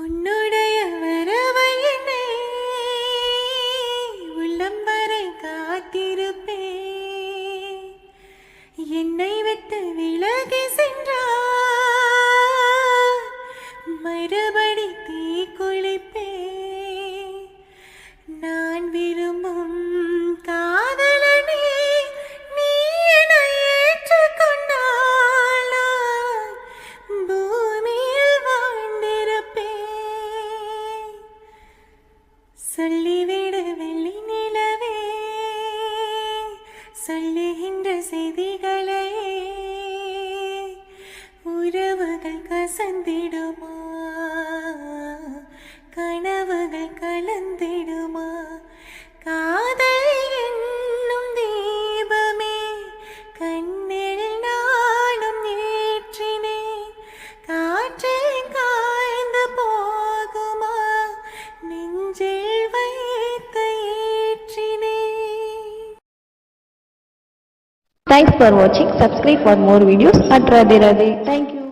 உன்னுடைய வரவை என்னை உள்ளம் வரை காத்திருப்பேன். என்னை விட்டு விலகி சென்றார் மறுபடி தீ குளிப்பேன். நான் விரும்பும் காதலனே நீ என்னை ஏற்றுக்கொண்டால் நான் பூமியில் வாழ்ந்திருப்பேன். சொல்லிவிடு வெள்ளி நிலவே, சொல்லுகின்ற செய்திகளை உறவுகள் கசந்திடுமா, கனவுகள் கலந்திடுமா? காதல் என்னும் தீபமே கண்ணில் நானும் ஏற்றினேன். காற்றில் காய்ந்து போகுமா, நெஞ்சில் வைத்து ஏற்றினேன். Thanks for watching. Subscribe for more videos at Radhe Radhe. Thank you.